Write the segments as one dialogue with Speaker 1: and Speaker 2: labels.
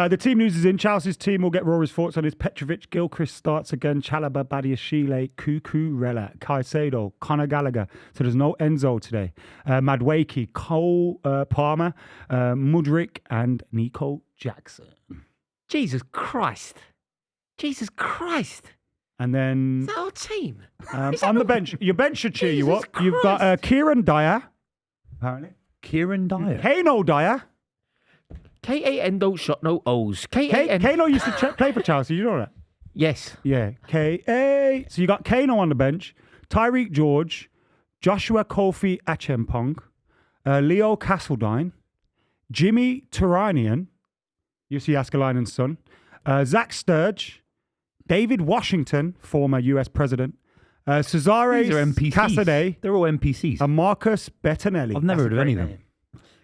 Speaker 1: The team news is in. Chelsea's team will get Rory's thoughts on his Petrovic. Gilchrist starts again. Chalobah, Badiashile, Cucurella, Caicedo, Conor Gallagher. So there's no Enzo today. Madueke, Cole Palmer, Mudryk, and Nico Jackson.
Speaker 2: Jesus Christ.
Speaker 1: And then...
Speaker 2: Is that our team?
Speaker 1: On the bench. Your bench should cheer you up.
Speaker 2: Jesus
Speaker 1: You've got Kieran Dyer, apparently.
Speaker 3: Kieran Dyer.
Speaker 1: Kano Dyer.
Speaker 2: K-A-N don't shot no O's. K-A-N.
Speaker 1: Kano used to play for Chelsea, you know that?
Speaker 2: Yes.
Speaker 1: Yeah. K-A. So you got Kano on the bench, Tyreek George, Joshua Kofi Achempong, Leo Castledine, Jimmy Turanian, Jussi Askelainen's son, Zach Sturge, David Washington, former US president, Cesare Casadei.
Speaker 3: They're all NPCs.
Speaker 1: And Marcus Bettinelli.
Speaker 3: I've never heard of any of them.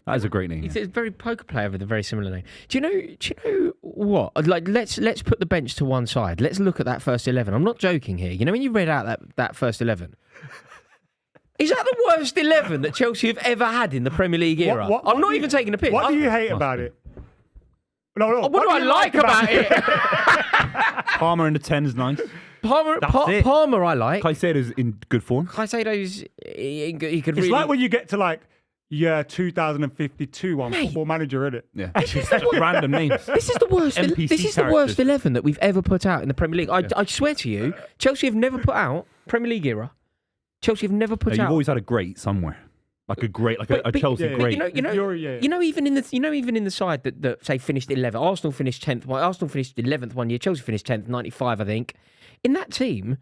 Speaker 3: That is a great name.
Speaker 2: It's a very poker player with a very similar name. Do you know what? Like, let's put the bench to one side. Let's look at that first 11. I'm not joking here. You know, when you read out that first 11, is that the worst 11 that Chelsea have ever had in the Premier League era? I'm not even taking a piss.
Speaker 1: What do you hate about it? No.
Speaker 2: What do I like about it?
Speaker 3: Palmer in the 10 is nice.
Speaker 2: Palmer, I like.
Speaker 3: Caicedo's in good form.
Speaker 2: Caicedo's he could
Speaker 1: It's
Speaker 2: really.
Speaker 1: like when you get to like year 2052 on Football Manager, isn't it?
Speaker 3: Yeah. Random names.
Speaker 2: This is the worst.
Speaker 3: NPC
Speaker 2: This is the worst 11 that we've ever put out in the Premier League. I swear to you, Chelsea have never put out Premier League era. Chelsea have never put out.
Speaker 3: You've always had a great somewhere, like a great, like a Chelsea great.
Speaker 2: But even in the side that say finished 11th, Arsenal finished 10th. Well, Arsenal finished 11th one year. Chelsea finished 10th, 95, I think. In that team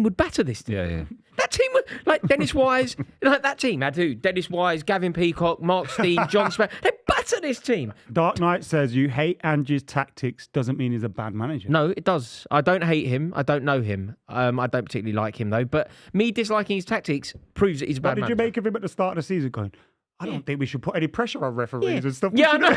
Speaker 2: would batter this team.
Speaker 3: Yeah.
Speaker 2: That team would, like Dennis Wise, like that team had who? Dennis Wise, Gavin Peacock, Mark Steen, John Smith. They batter this team.
Speaker 1: Dark Knight says you hate Angie's tactics doesn't mean he's a bad manager.
Speaker 2: No, it does. I don't hate him. I don't know him. I don't particularly like him though. But me disliking his tactics proves that he's a bad manager.
Speaker 1: What did you make of him at the start of the season going, I don't think we should put any pressure on referees and stuff.
Speaker 2: Yeah, I know.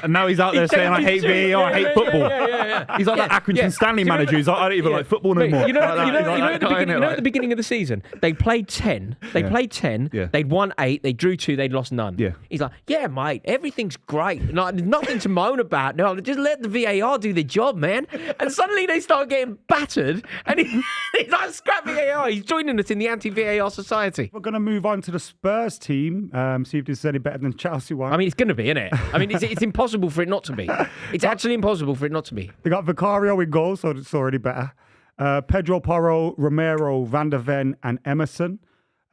Speaker 3: And now he's out there saying, I hate VAR, I hate football.
Speaker 2: Yeah.
Speaker 3: He's like that Accrington Stanley manager who's like, I don't even like football no more.
Speaker 2: You know, at the beginning of the season, they played 10. They'd won 8. They drew 2. They'd lost none.
Speaker 3: Yeah.
Speaker 2: He's like, yeah, mate, everything's great. Like, there's nothing to moan about. No, just let the VAR do the job, man. And suddenly they start getting battered. And he's like, scrap VAR. He's joining us in the anti-VAR society.
Speaker 1: We're going to move on to the Spurs team. See if this is any better than Chelsea one.
Speaker 2: I mean, it's going to be, isn't it? I mean, it's impossible for it not to be. It's actually impossible for it not to be.
Speaker 1: They got Vicario in goal, so it's already better. Pedro Porro, Romero, Van der Ven, and Emerson.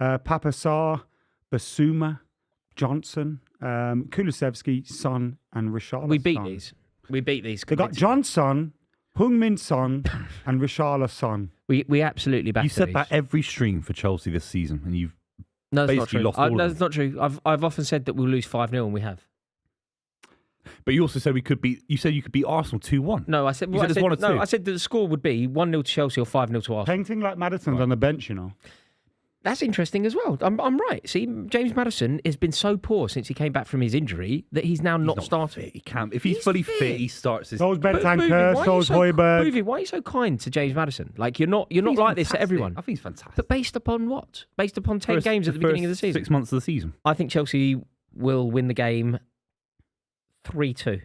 Speaker 1: Papasar, Basuma, Johnson, Kulusevski, Son, and Richarlison.
Speaker 2: We beat these.
Speaker 1: They got Johnson, Heung-min Son, and Richarlison.
Speaker 2: We absolutely battered
Speaker 3: You said
Speaker 2: these.
Speaker 3: that every stream for Chelsea this season, and you've
Speaker 2: No, that's not
Speaker 3: basically
Speaker 2: true.
Speaker 3: lost all of
Speaker 2: That's
Speaker 3: them.
Speaker 2: not true. I've often said that we'll lose 5-0, and we have.
Speaker 3: But you also said you said you could beat Arsenal 2-1.
Speaker 2: No, I said
Speaker 3: You said it's 1 or 2.
Speaker 2: No, I said that the score would be 1-0 to Chelsea or 5-0 to Arsenal.
Speaker 1: Painting like Maddison's on the bench, you know.
Speaker 2: That's interesting as well. I'm right. See, James Maddison has been so poor since he came back from his injury that he's now not starting.
Speaker 3: He can't. If he's fully fit, he starts his.
Speaker 1: So's Bentancur, so's Højbjerg.
Speaker 2: Buvey, why are you so kind to James Maddison? Like you're not like this to everyone.
Speaker 3: I think he's fantastic.
Speaker 2: But based upon what? Based upon 10 games at the beginning of the season?
Speaker 3: 6 months of the season.
Speaker 2: I think Chelsea will win the game 3-2.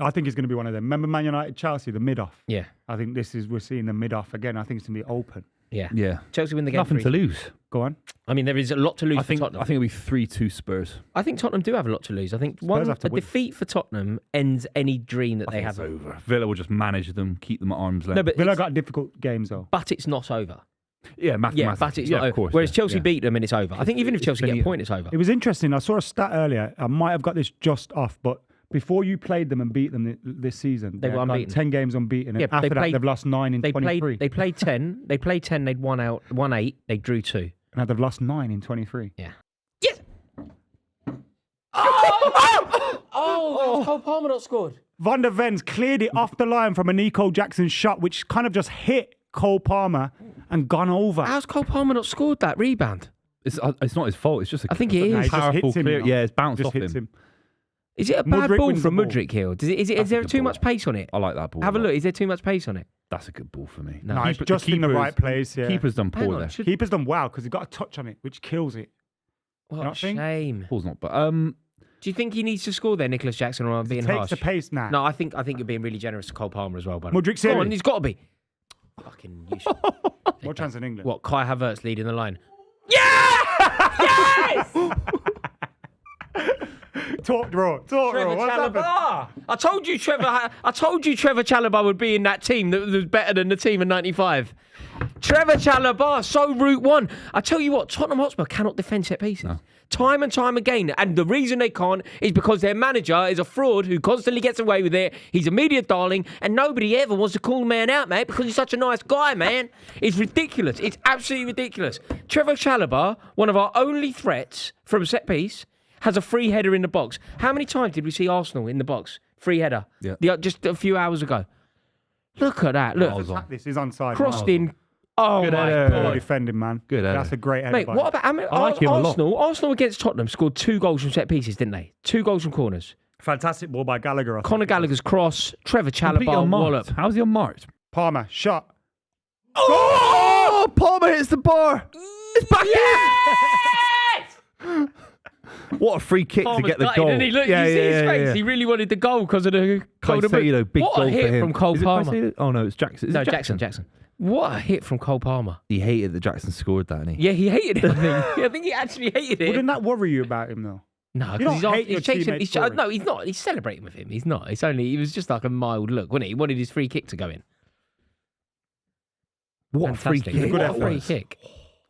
Speaker 1: I think it's going to be one of them. Remember Man United, Chelsea, the mid-off?
Speaker 2: Yeah.
Speaker 1: I think we're seeing the mid-off again. I think it's going to be open.
Speaker 2: Yeah. Chelsea win the game.
Speaker 3: Nothing
Speaker 2: 3-2.
Speaker 3: to lose.
Speaker 1: Go on.
Speaker 2: I mean, there is a lot to lose
Speaker 3: I think
Speaker 2: for Tottenham.
Speaker 3: it'll be 3-2 Spurs.
Speaker 2: I think Tottenham do have a lot to lose. I think a defeat for Tottenham ends any dream that they have.
Speaker 3: It's over. Villa will just manage them, keep them at arm's length.
Speaker 2: No, but
Speaker 1: Villa got difficult games though.
Speaker 2: But it's not over.
Speaker 3: Yeah, mathematically.
Speaker 2: Yeah, but it's not over.
Speaker 3: Of course,
Speaker 2: Whereas Chelsea beat them and it's over. I think even if Chelsea get a point, it's over.
Speaker 1: It was interesting. I saw a stat earlier. I might have got this just off, but before you played them and beat them this season,
Speaker 2: they were unbeaten.
Speaker 1: 10 games unbeaten. And after that, they've lost 9 in 23.
Speaker 2: They played 10. They played 10. They'd won 8. They drew 2.
Speaker 1: And now they've lost 9 in 23.
Speaker 2: Yeah. Yes. Oh! Cole Palmer not scored.
Speaker 1: Van der Ven's cleared it off the line from a Nico Jackson shot, which kind of just hit Cole Palmer and gone over.
Speaker 2: How's Cole Palmer not scored that rebound?
Speaker 3: It's not his fault. It's just
Speaker 2: I think it is.
Speaker 3: powerful clear. Yeah, it's bounced off him.
Speaker 2: Is it a bad
Speaker 1: Mudryk
Speaker 2: ball
Speaker 1: wins
Speaker 2: from
Speaker 1: the ball.
Speaker 2: Mudryk here? Is there too much pace on it?
Speaker 3: I like that ball.
Speaker 2: Have a look. Is there too much pace on it?
Speaker 3: That's a good ball for me.
Speaker 1: No, it's just in the right place. Yeah.
Speaker 3: Keeper's done poor there.
Speaker 1: Keeper's done well because he got a touch on it, which kills it.
Speaker 2: What
Speaker 1: not
Speaker 2: a
Speaker 1: think?
Speaker 2: shame.
Speaker 3: Paul's not, but
Speaker 2: Do Do you think he needs to score there, Nicholas Jackson, or am I being
Speaker 1: Takes
Speaker 2: harsh?
Speaker 1: the pace now.
Speaker 2: No, I think you're being really generous to Cole Palmer as well, buddy.
Speaker 1: Mudryk
Speaker 2: Come on,
Speaker 1: Sealy.
Speaker 2: he's got to be. Fucking you should-
Speaker 1: More chance in England.
Speaker 2: What, Kai Havertz leading the line?
Speaker 1: Talk draw.
Speaker 2: Trevor
Speaker 1: What's happened?
Speaker 2: Chalobah. I told you Trevor Chalobah would be in that team that was better than the team in '95. Trevor Chalobah, so Route 1. I tell you what, Tottenham Hotspur cannot defend set pieces. No. Time and time again. And the reason they can't is because their manager is a fraud who constantly gets away with it. He's a media darling and nobody ever wants to call the man out, mate, because he's such a nice guy, man. It's ridiculous. It's absolutely ridiculous. Trevor Chalobah, one of our only threats from set piece, has a free header in the box. How many times did we see Arsenal in the box? Free header. Yeah. Just a few hours ago. Look at that. Look.
Speaker 1: This is onside.
Speaker 2: Crossed in. Oh,
Speaker 3: Good
Speaker 2: my
Speaker 3: header.
Speaker 1: Good
Speaker 2: God.
Speaker 1: defending, man.
Speaker 3: Good header.
Speaker 1: That's a great header.
Speaker 2: Mate, what about
Speaker 3: I like him a lot.
Speaker 2: Arsenal against Tottenham scored 2 goals from set pieces, didn't they? 2 goals from corners.
Speaker 1: Fantastic ball by Gallagher. I think.
Speaker 2: Conor Gallagher's cross, Trevor
Speaker 3: Completely
Speaker 2: Chalobah,
Speaker 3: unmarked.
Speaker 2: wallop.
Speaker 3: How's he unmarked?
Speaker 1: Palmer, shot.
Speaker 3: Oh! Palmer hits the bar. It's back in. What a free kick to get the goal.
Speaker 2: Didn't he? Look, you see his face. He really wanted the goal because of the
Speaker 3: Caicedo, big
Speaker 2: what
Speaker 3: goal
Speaker 2: a hit
Speaker 3: for him.
Speaker 2: from Cole
Speaker 3: Is it
Speaker 2: Palmer.
Speaker 3: Caicedo? Oh no, it's Jackson. Is
Speaker 2: No,
Speaker 3: it
Speaker 2: Jackson. What a hit from Cole Palmer.
Speaker 3: He hated that Jackson scored that, didn't he?
Speaker 2: Yeah, he hated it. I think he actually hated it.
Speaker 1: Wouldn't that worry you about him, though?
Speaker 2: No,
Speaker 1: You
Speaker 2: because
Speaker 1: don't hate your
Speaker 2: he's chasing.
Speaker 1: teammates scoring.
Speaker 2: No, he's not. He's celebrating with him. He's not. It was just like a mild look, wasn't it? He wanted his free kick to go in.
Speaker 3: What a free
Speaker 2: Fantastic.
Speaker 3: kick.
Speaker 2: What
Speaker 1: Good
Speaker 2: a free
Speaker 1: effort.
Speaker 2: kick.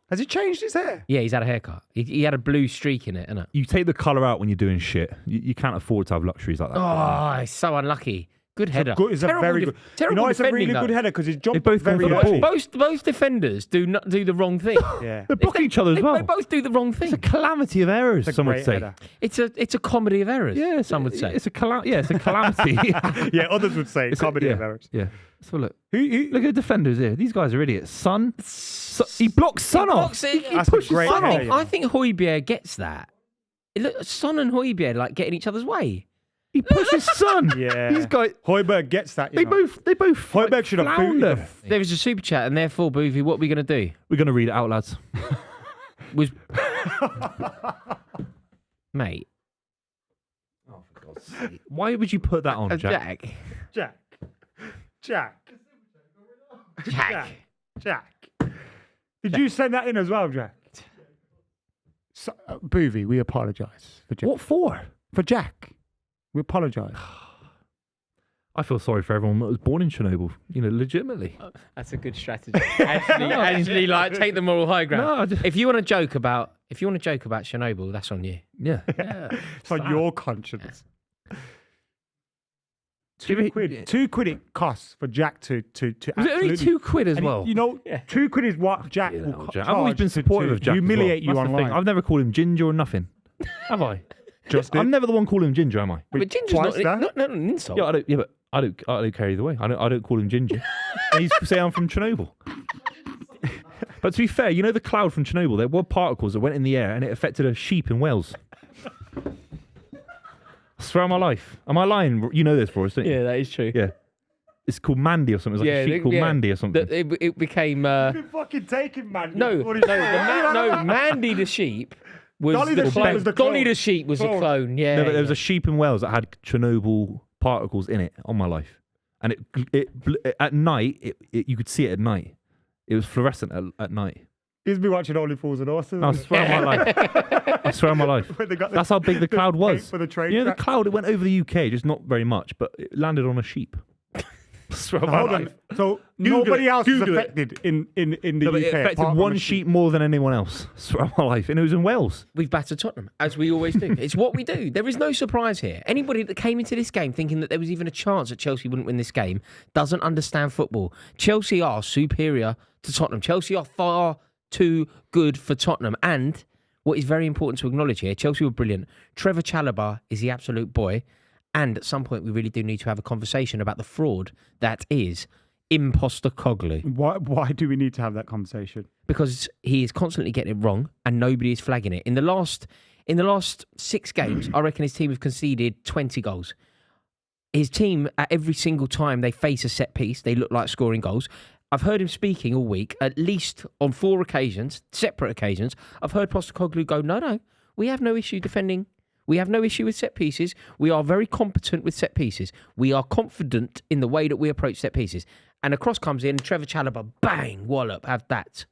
Speaker 1: Has he changed his hair?
Speaker 2: Yeah, he's had a haircut. He had a blue streak in it, innit?
Speaker 3: You take the colour out when you're doing shit. You can't afford to have luxuries like that.
Speaker 2: Oh, he's so unlucky. Good header.
Speaker 1: It's a very good. You
Speaker 2: Terrible
Speaker 1: know, it's a really
Speaker 2: defending,
Speaker 1: good
Speaker 2: though.
Speaker 1: header because he's jumped
Speaker 3: both
Speaker 1: very
Speaker 3: gone for the
Speaker 1: early.
Speaker 3: ball.
Speaker 2: Both defenders do the wrong thing.
Speaker 1: Yeah.
Speaker 3: They're blocking each other as well.
Speaker 2: They both do the wrong thing.
Speaker 3: It's a calamity of errors,
Speaker 1: It's a
Speaker 3: some would
Speaker 1: great
Speaker 3: say.
Speaker 1: header.
Speaker 2: It's a comedy of errors.
Speaker 3: Yeah,
Speaker 2: some would say.
Speaker 3: It's a calamity.
Speaker 1: Yeah, others would say comedy of errors.
Speaker 3: Yeah. Let's have a look.
Speaker 1: Who,
Speaker 3: Look at the defenders here. These guys are idiots. Son. He blocks Son off.
Speaker 2: blocks it.
Speaker 3: He
Speaker 1: That's a
Speaker 3: pushes
Speaker 1: great
Speaker 3: Son
Speaker 1: header.
Speaker 3: off.
Speaker 2: I think Højbjerg gets that. Look, Son and Højbjerg like getting each other's way.
Speaker 3: He pushes Son.
Speaker 1: Yeah.
Speaker 3: These guys.
Speaker 1: Højbjerg gets that.
Speaker 3: They both.
Speaker 1: Højbjerg should have booted
Speaker 3: flounder.
Speaker 1: him.
Speaker 2: There was a super chat, and therefore, Buvey, what are we going to do?
Speaker 3: We're gonna read it out, lads.
Speaker 2: Was mate,
Speaker 3: Why would you put that on, Jack?
Speaker 2: Jack.
Speaker 1: Jack. Did you send that in as well, Jack? So, Buvey, we apologise for Jack.
Speaker 3: What for?
Speaker 1: For Jack. We apologise.
Speaker 3: I feel sorry for everyone that was born in Chernobyl. You know, legitimately.
Speaker 2: That's a good strategy. Actually, like take the moral high ground.
Speaker 3: No, I just-
Speaker 2: If you want to joke about Chernobyl, that's on you.
Speaker 3: Yeah.
Speaker 1: It's on your conscience.
Speaker 3: Give it-
Speaker 1: £2 it costs for Jack to
Speaker 3: Was it
Speaker 1: absolutely...
Speaker 3: only £2 as
Speaker 1: And
Speaker 3: well?
Speaker 1: You know, £2 is what Jack will
Speaker 3: Jack. I've always been supportive of Jack.
Speaker 1: humiliate you
Speaker 3: as well. That's the thing.
Speaker 1: online.
Speaker 3: I've never called him Ginger or nothing. Have I?
Speaker 1: Just
Speaker 3: I'm
Speaker 1: did.
Speaker 3: never the one calling him Ginger, am I?
Speaker 2: But Ginger's
Speaker 1: twice
Speaker 2: not
Speaker 1: that?
Speaker 2: an insult.
Speaker 3: But I don't care either way. I don't call him Ginger. And he's saying I'm from Chernobyl. But to be fair, you know the cloud from Chernobyl, there were particles that went in the air and it affected a sheep in Wales. I swear on my life. Am I lying? You know this for us, don't you?
Speaker 2: Yeah, that is true.
Speaker 3: Yeah. It's called Mandy or something. It's like a sheep called Mandy or something.
Speaker 2: It became
Speaker 1: You've been fucking taking, man.
Speaker 2: Mandy the sheep was
Speaker 1: Dolly the sheep was the clone.
Speaker 2: Dolly the sheep was a clone. Yeah,
Speaker 3: No, but there was a sheep in Wales that had Chernobyl particles in it on my life. And it at night, you could see it at night. It was fluorescent at night.
Speaker 1: He's been watching Only Fools and Horses.
Speaker 3: I swear on my life. I swear on my life.
Speaker 1: When they got
Speaker 3: That's how big the cloud was.
Speaker 1: For the train
Speaker 3: You know, the
Speaker 1: tracks.
Speaker 3: cloud, it went over the UK, just not very much, but it landed on a sheep. I swear on my
Speaker 1: Hold on.
Speaker 3: life.
Speaker 1: So
Speaker 3: Google
Speaker 1: nobody
Speaker 3: it.
Speaker 1: else
Speaker 3: Google
Speaker 1: is
Speaker 3: it.
Speaker 1: affected in the
Speaker 3: No, but
Speaker 1: UK.
Speaker 3: it affected
Speaker 1: apart from
Speaker 3: one
Speaker 1: the
Speaker 3: sheep more than anyone else. I swear on my life. And it was in Wales.
Speaker 2: We've battered Tottenham, as we always do. It's what we do. There is no surprise here. Anybody that came into this game thinking that there was even a chance that Chelsea wouldn't win this game doesn't understand football. Chelsea are superior to Tottenham. Chelsea are far too good for Tottenham. And what is very important to acknowledge here, Chelsea were brilliant. Trevor Chalobah is the absolute boy. And at some point, we really do need to have a conversation about the fraud that is Postecoglou.
Speaker 1: Why do we need to have that conversation?
Speaker 2: Because he is constantly getting it wrong and nobody is flagging it. In the last 6 games, I reckon his team have conceded 20 goals. His team, at every single time they face a set piece, they look like scoring goals. I've heard him speaking all week, at least on 4 occasions, separate occasions. I've heard Postecoglou go, no, we have no issue defending. We have no issue with set pieces. We are very competent with set pieces. We are confident in the way that we approach set pieces. And a cross comes in, Trevor Chalobah, bang, wallop, have that.